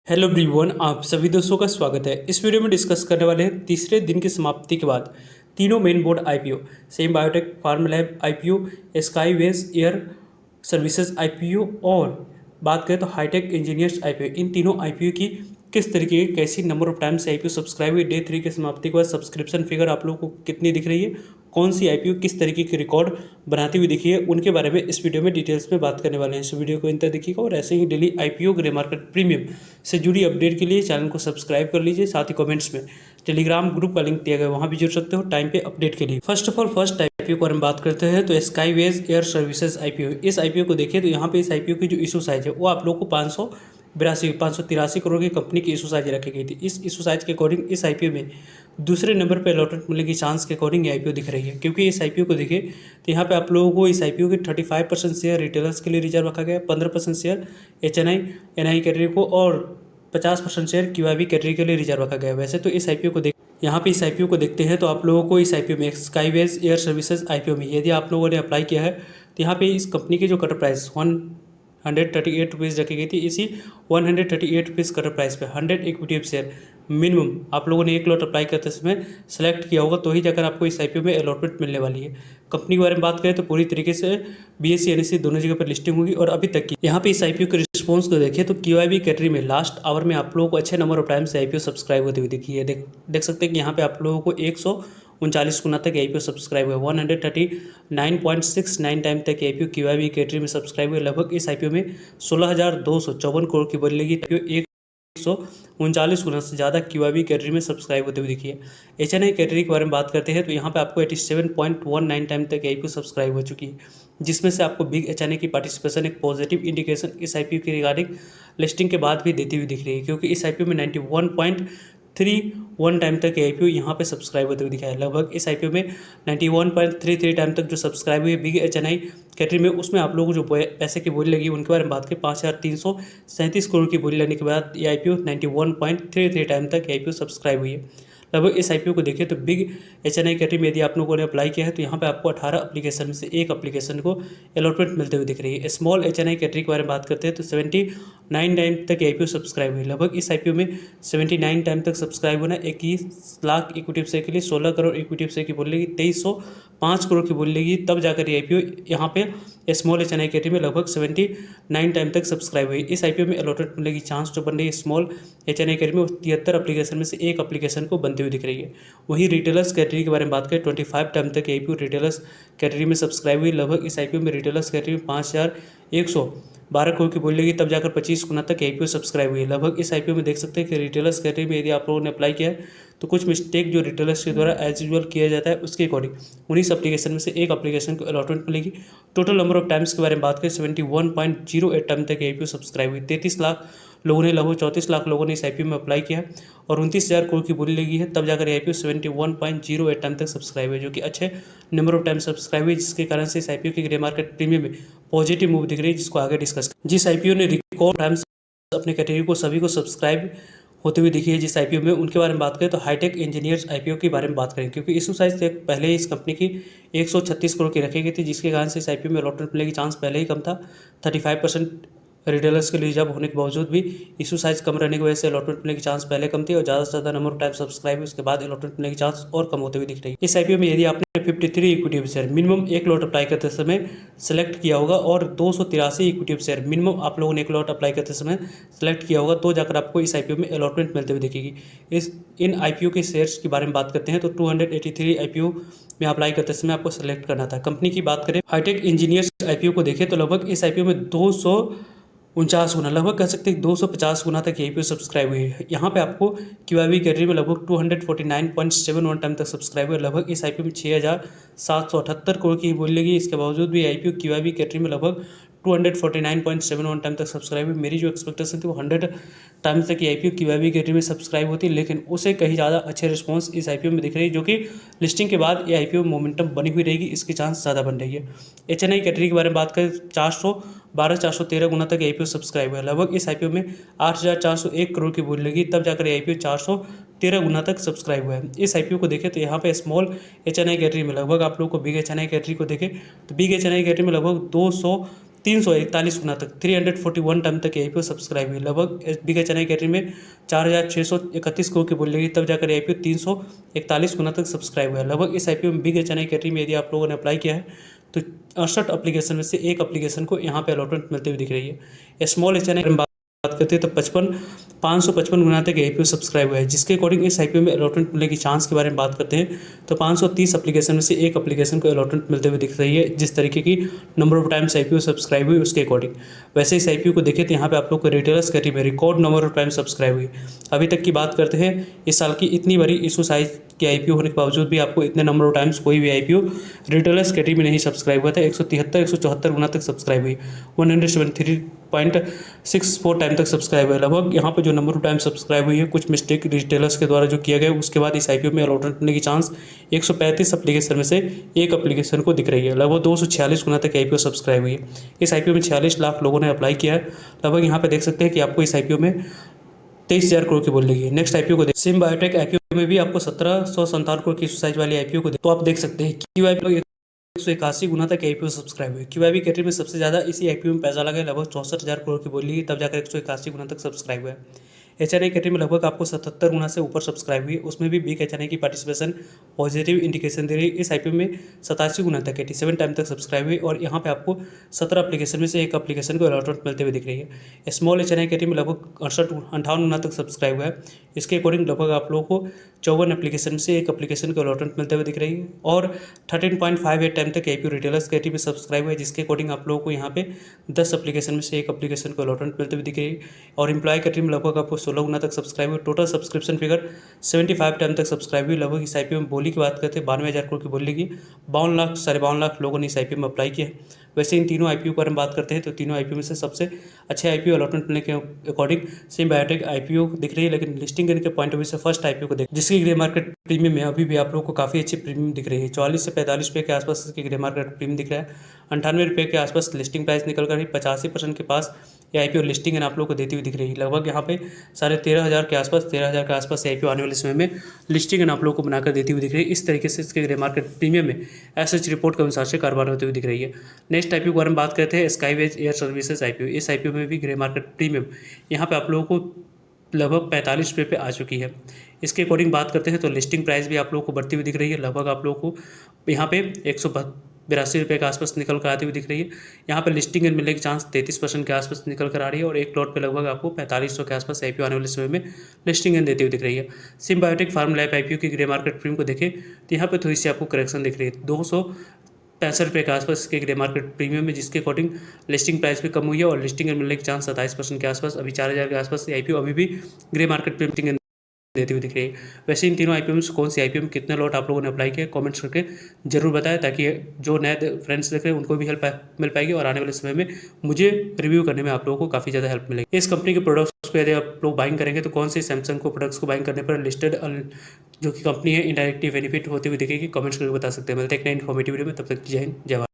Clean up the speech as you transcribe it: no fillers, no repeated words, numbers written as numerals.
Hello everyone, आप सभी दोस्तों का स्वागत है। इस वीडियो में डिस्कस करने वाले हैं तीसरे दिन की समाप्ति के बाद तीनों main board IPO, Sam Biotech, Pharm Lab IPO, Skyways Air Services IPO और बात करें तो हाईटेक इंजीनियर्स आईपीओ। इन तीनों आईपीओ की किस तरीके की कैसी number of times IPO subscribe हुई, डे 3 की समाप्ति के बाद सब्सक्रिप्शन फिगर आप लोगों को कितनी दिख रही है, कौन सी आईपीओ किस तरीके की रिकॉर्ड बनाती हुई दिखी है, उनके बारे में इस वीडियो में डिटेल्स में बात करने वाले हैं। इस वीडियो को इंतजार देखिएगा और ऐसे ही daily IPO grey market premium से जुड़ी अपडेट के लिए चैनल को सब्सक्राइब कर लीजिए। साथ ही कमेंट्स में टेलीग्राम ग्रुप का लिंक दिया गया है, वहाँ भी जुड़ सकते हो टाइम पे अपडेट के लिए। First of all first IPO को हम बात करते हैं तो स्काईवेज एयर सर्विसेज आईपीओ। इस आईपीओ को देखिए तो यहाँ पे इस आईपीओ की जो इशू साइज है वो आप लोग को 583 करोड़ की कंपनी की इशू साइज रखी गई थी। इस इशू साइज के अकॉर्डिंग इस आईपीओ में दूसरे नंबर पे अलॉटमेंट मिलने की चांस के अकॉर्डिंग ये आईपीओ दिख रही है। क्योंकि इस आईपीओ को देखिए तो यहाँ पे आप लोगों को इस आईपीओ की 35% शेयर रिटेलर्स के लिए रिजर्व रखा गया है, 15% शेयर एनआई कैटेगरी को और 50% शेयर क्यूआईबी कैटेगरी के लिए रिजर्व रखा गया है। वैसे तो इस आईपीओ को यहाँ पे इस आईपीओ को देखते हैं तो आप लोगों को इस आईपीओ में स्काईवेज एयर सर्विसेज आईपीओ में यदि आप लोगों ने अप्लाई किया है तो यहाँ पे इस कंपनी की जो कटर प्राइस 138 रखी गई थी। इसी 138 कटर प्राइस पे 100 इक्विटी शेयर मिनिमम आप लोगों ने एक लॉट अप्लाई करते समय सेलेक्ट किया होगा तो ही जाकर आपको इस आईपीओ में अलॉटमेंट मिलने वाली है। कंपनी के बारे में बात करें तो पूरी तरीके से बीएससी एनएससी दोनों जगह पर लिस्टिंग होगी और अभी तक की यहाँ पे इस आईपीओ के रिस्पॉन्स को देखिए तो क्यूआईबी कैटेगरी में लास्ट आवर में आप लोगों को अच्छे नंबर ऑफ टाइम से आईपीओ सब्सक्राइब होती हुई दिखी है। देख सकते हैं कि यहाँ पे आप लोगों को 139 गुना तक आईपीओ सब्सक्राइब हुआ, 139.69 टाइम तक आईपीओ क्यूआईबी कैटेगरी में सब्सक्राइब हुए। लगभग इस आईपीओ में 16,254 करोड़ की बोली लगी। 139 गुना से ज़्यादा क्यूआईबी कैटेगरी में सब्सक्राइब होते हुए दिखी है। एचएनआई कैटेगरी के बारे में बात करते हैं तो यहाँ पे आपको 87.19 टाइम तक आईपीओ सब्सक्राइब हो चुकी है, जिसमें से आपको बिग एचएनआई की पार्टिसिपेशन एक पॉजिटिव इंडिकेशन इस आईपीओ की रिगार्डिंग लिस्टिंग के बाद भी देती हुई दिख रही है। क्योंकि इस आईपीओ में 91.31 टाइम तक आईपीओ यहाँ पे सब्सक्राइब होते हुए दिखा है। लगभग इस आईपीओ में 91.33 टाइम तक जो सब्सक्राइब हुई बिग एचएनआई कैटेगरी में, उसमें आप लोगों को जो पैसे की बोली लगी उनके बारे में बात करें 5,337 करोड़ की बोली लगने के बाद ये आईपीओ 91.33 टाइम तक आईपीओ सब्सक्राइब हुई है। लगभग इस आईपीओ को देखिए तो बिग एचएनआई कैटेगरी में यदि आप लोगों ने अप्लाई किया है तो यहाँ पे आपको 18 एप्लीकेशन में से एक एप्लीकेशन को अलॉटमेंट मिलते हुए दिख रही है। स्मॉल एचएनआई कैटेगरी के बारे में बात करते हैं तो 79 टाइम तक आईपीओ सब्सक्राइब हुई। लगभग इस आईपीओ में 79 टाइम तक सब्सक्राइब होना 21 लाख इक्विटी शेयर के लिए 16 करोड़ इक्विटी शेयर की बोली लगी, 2305 करोड़ की बोली लगी, तब जाकर ये आईपीओ यहाँ पे स्मॉल एचएनआई कैटेगरी में लगभग 79 टाइम तक सब्सक्राइब हुई। इस आईपीओ में अलॉटमेंट मिलने की चांस जो बन रही है स्मॉल एचएनआई कैटेगरी में 73 एप्लीकेशन में से एक एप्लीकेशन को बनती हुई दिख रही है। वहीं रिटेलर्स कैटेगरी के बारे में बात करें 25 टाइम तक आईपीओ रिटेलर्स कैटेगरी में सब्सक्राइब हुई। लगभग इस आईपीओ में रिटेलर्स कैटेगरी में 5,112 करोड़ की बोली लगी, तब जाकर 25 गुना तक आईपीओ सब्सक्राइब हुई। लगभग इस आईपीओ में देख सकते हैं कि रिटेलर्स कैटेगरी में यदि आप लोगों ने अप्लाई किया है तो कुछ मिस्टेक जो रिटेलर्स के द्वारा एज यूजुअल किया जाता है उसके अकॉर्डिंग 19 एप्लीकेशन में से एक एप्लीकेशन को अलॉटमेंट मिलेगी। टोटल नंबर ऑफ टाइम्स के बारे में बात करें 71.08 टाइम तक आईपीओ सब्सक्राइब हुई। 33 लाख लोगों ने लगभग 34 लाख लोगों ने इस आईपीओ में अप्लाई किया है और 29,000 करोड़ की बोली लगी है, तब जाकर आईपीओ 71.08 टाइम तक सब्सक्राइब है, जो कि अच्छे नंबर ऑफ टाइम सब्सक्राइब है, जिसके कारण से इस आईपीओ की ग्रे मार्केट प्रीमियम में पॉजिटिव मूव दिख रही है, जिसको आगे डिस्कस। जिस आईपीओ ने रिकॉर्ड टाइम्स अपने कैटेगरी को सभी को सब्सक्राइब होते हुए दिखी है जिस आईपीओ में, उनके बारे में बात करें तो हाईटेक इंजीनियर्स आईपीओ के बारे में बात करें। क्योंकि इशू साइज से पहले ही इस कंपनी की 136 करोड़ की रखी गई थी, जिसके कारण से इस आईपीओ में अलॉटमेंट मिलने की चांस पहले ही कम था। 35% रिटेलर्स के लिए रिजर्व होने के बावजूद भी इशू साइज कम रहने की वजह से अलॉटमेंट मिलने की चांस पहले कम थी और ज़्यादा से ज़्यादा नंबर ऑफ टाइम सब्सक्राइब है, उसके बाद अलॉटमेंट मिलने की चांस और कम होते हुए दिख रही है। इस आईपीओ में यदि आपने 53 इक्विटी शेयर मिनिमम एक लॉट अप्लाई करते समय सेलेक्ट किया होगा और 283 इक्विटी शेयर मिनिमम आप लोगों ने एक लॉट अप्लाई करते समय सेलेक्ट किया होगा तो जाकर आपको इस आईपीओ में अलॉटमेंट मिलते हुए दिखेगी। इन आईपीओ के शेयर्स के बारे में बात करते हैं तो 283 आईपीओ में अप्लाई करते समय आपको सेलेक्ट करना था। कंपनी की बात करें हाईटेक इंजीनियर्स आईपीओ को देखें तो लगभग इस आईपीओ में 249 गुना, लगभग कह सकते हैं 250 गुना तक आईपीओ सब्सक्राइब हुई है। यहाँ पे आपको क्यूआईबी कैटेगरी में लगभग 249.71 टाइम तक सब्सक्राइब हुआ। लगभग इस आईपीओ में 6,778 करोड़ की बोली लगी, इसके बावजूद भी आईपीओ क्यूआईबी कैटेगरी में लगभग 249.71 टाइम तक सब्सक्राइब हुई। मेरी जो एक्सपेक्टेशन थी वो 100 टाइम्स तक आईपीओ क्यूआईबी कैटेगरी में सब्सक्राइब होती, लेकिन उसे कहीं ज़्यादा अच्छे रिस्पॉन्स इस आईपीओ में दिख रही है, जो कि लिस्टिंग के बाद ये आईपीओ मोमेंटम बनी हुई रहेगी, इसकी चांस ज़्यादा बन रही है। एचएनआई कैटेगरी के बारे में बात करें 413 गुना तक आईपीओ सब्सक्राइब हुआ। लगभग इस आईपीओ में 8,401 करोड़ की बोली लगी, तब जाकर आईपीओ 413 गुना तक सब्सक्राइब हुआ है। इस आईपीओ को देखें तो यहाँ पे स्मॉल एचएनआई कैटेगरी में लगभग आप लोग को बिग एचएनआई कैटेगरी को देखें तो बिग एचएनआई कैटेगरी में लगभग 341 गुना तक 341 टाइम तक ये IPO सब्सक्राइब हुई। लगभग big H N I category में 4,631 करोड़ की बोली लगी, तब जाकर IPO 341 गुना तक सब्सक्राइब हुआ है। लगभग इस IPO में big H N I category में यदि आप लोगों ने अप्लाई किया है तो 68 एप्लीकेशन में से एक एप्लीकेशन को यहाँ पे अलॉटमेंट मिलते हुए दिख रही है। स्मॉल एच एन आई बात करते हैं तो 555 गुना तक IPO सब्सक्राइब हुआ है, जिसके अकॉर्डिंग इस IPO में अलॉटमेंट मिलने की चांस के बारे में बात करते हैं तो 530 एप्लीकेशन में से एक एप्लीकेशन को अलॉटमेंट मिलते हुए दिख रही है, जिस तरीके की number of times IPO subscribe हुई उसके अकॉर्डिंग। वैसे इस IPO को देखें तो यहाँ पे आप लोग को रिटेलर्स कैटेगरी में record number of time subscribe हुई। अभी तक की बात करते हैं, इस साल की इतनी बड़ी इशू साइज के IPO होने के बावजूद भी आपको इतने नंबर ऑफ टाइम्स कोई भी IPO रिटेलर्स कैटेगरी में नहीं सब्सक्राइब हुआ था। 174 गुना तक सब्सक्राइब हुई, 173.64 टाइम तक सब्सक्राइब हुआ। लगभग यहाँ पे जो नंबर ऑफ टाइम सब्सक्राइब हुई है, कुछ मिस्टेक रिटेलर्स के द्वारा जो किया गया, उसके बाद इस IPO में अलॉटमेंट होने की चांस 135 एप्लीकेशन में से एक एप्लीकेशन को दिख रही है। लगभग 246 गुना तक IPO सब्सक्राइब हुई है। इस IPO में 46 लाख लोगों ने अप्लाई किया है। लगभग यहाँ पे देख सकते हैं कि आपको इस IPO में 23,000 करोड़ की बोल लगी है। नेक्स्ट IPO को सिम बायोटेक IPO में भी आपको 1757 करोड़ की साइज वाली IPO को तो आप देख सकते हैं कि IPO 181 गुना तक IPO सब्सक्राइब हुई। QIB कैटेगरी में सबसे ज़्यादा इसी IPO में पैसा लगा, लगभग 64,000 करोड़ की बोली, तब जाकर 181 गुना तक सब्सक्राइब हुआ है। HNI कैटेगरी में लगभग आपको 77 गुना से ऊपर सब्सक्राइब हुई, उसमें भी बिग HNI की पार्टिसिपेशन पॉजिटिव इंडिकेशन दे रही है। इस IPO में 87 गुना तक 87 टाइम तक सब्सक्राइब हुई और यहाँ पे आपको 17 एप्लीकेशन में से एक एप्लीकेशन को अलॉटमेंट मिलते हुए दिख रही है। स्मॉल HNI कैटेगरी में लगभग 58 गुना तक सब्सक्राइब हुआ है। इसके अकॉर्डिंग लगभग आप लोगों को 54 एप्लीकेशन में से एक एप्लीकेशन को अलॉटमेंट मिलते हुए दिख रही है और 13.58 टाइम तक IPO रिटेलर्स कैटेगरी में सब्सक्राइब हुआ है, जिसके अकॉर्डिंग आप लोगों को यहाँ पे 10 एप्लीकेशन में से एक एप्लीकेशन को अलॉटमेंट मिलते हुए दिख रही है। और एम्प्लॉय कैटेगरी में लगभग आपको 16 गुना तक सब्सक्राइब हुई। टोटल सब्सक्रिप्शन फिगर 75 टाइम तक सब्सक्राइब हुई। लगभग इस IPO में बोली की बात करते हैं 92,000 करोड़ की बोली लगी, 52 लाख लोगों ने इस IPO में अप्लाई किया है। वैसे इन तीनों IPO पर हम बात करते हैं तो तीनों IPO में से सबसे अच्छे IPO अलॉटमेंट मिलने के अकॉर्डिंग सिम बायोटेक IPO दिख रही है, लेकिन लिस्टिंग के पॉइंट ऑफ व्यू से फर्स्ट IPO को देख, जिसकी ग्रे मार्केट प्रीमियम में अभी भी आप लोगों को काफ़ी अच्छी प्रीमियम दिख रही है। 44 से 45 रुपये के आसपास इसकी ग्रे मार्केट प्रीमियम दिख रहा है। 98 रुपये के आसपास लिस्टिंग प्राइस निकल कर 85% के पास ये IPO लिस्टिंग आप लोग को देती हुई दिख रही है। लगभग यहाँ पे 13,500 के आसपास 13,000 के आसपास IPO आने वाले समय में लिस्टिंग आप लोग को बनाकर देती हुई दिख रही है। इस तरीके से इसके ग्रे मार्केट प्रीमियम में एसएच रिपोर्ट के अनुसार से कारोबार होती हुई दिख रही है। नेक्स्ट IPO के बारे में बात करते हैं, स्काईवेज एयर सर्विसेज IPO। इस IPO में भी ग्रे मार्केट प्रीमियम यहाँ पे आप लोगों को लगभग 45 रुपये पे आ चुकी है। इसके अकॉर्डिंग बात करते हैं तो लिस्टिंग प्राइस भी आप लोगों को बढ़ती हुई दिख रही है। लगभग आप लोगों को यहाँ पे 182 रुपये के आसपास निकल कर आती हुई दिख रही है। यहाँ पर लिस्टिंग मिलने की चांस 33% के आसपास निकल कर आ रही है और एक लॉट पे लगभग आपको 4500 के आसपास IPO आने वाले समय में लिस्टिंग देती हुई दिख रही है। सिम बायोटेक फार्म लाइफ IPO की ग्रे मार्केट प्रीमियम को देखें तो यहाँ पर थोड़ी सी आपको करेक्शन दिख रही है, 265 रुपये के आसपास इसके ग्रे मार्केट प्रीमियम में, जिसके अकॉर्डिंग लिस्टिंग प्राइस भी कम हुई है और लिस्टिंग मिलने के चांस 27% के आसपास, अभी 4,000 के आसपास IPO अभी भी ग्रे मार्केट प्रीमियम देती हुई दिख रही है। वैसे इन तीनों IPO में कौन सी IPO में कितने लॉट आप लोगों ने अप्लाई किया, कमेंट्स करके जरूर बताएं, ताकि जो नए फ्रेंड्स देख रहे हैं उनको भी हेल्प मिल पाएगी और आने वाले समय में मुझे रिव्यू करने में आप लोगों को काफ़ी ज़्यादा हेल्प मिलेगी। इस कंपनी के प्रोडक्ट्स को यदि आप लोग बाइंग करेंगे तो कौन से सैमसंग को प्रोडक्ट्स को बाइंग करने पर लिस्टेड जो कि कंपनी है इनडायरेक्टली बेनिफिट होती हुई दिखेगी, कमेंट्स करके बता सकते हैं। मिलते हैं एक नए इन्फॉर्मेटिव वीडियो में, तब तक जय हिंद जय भारत।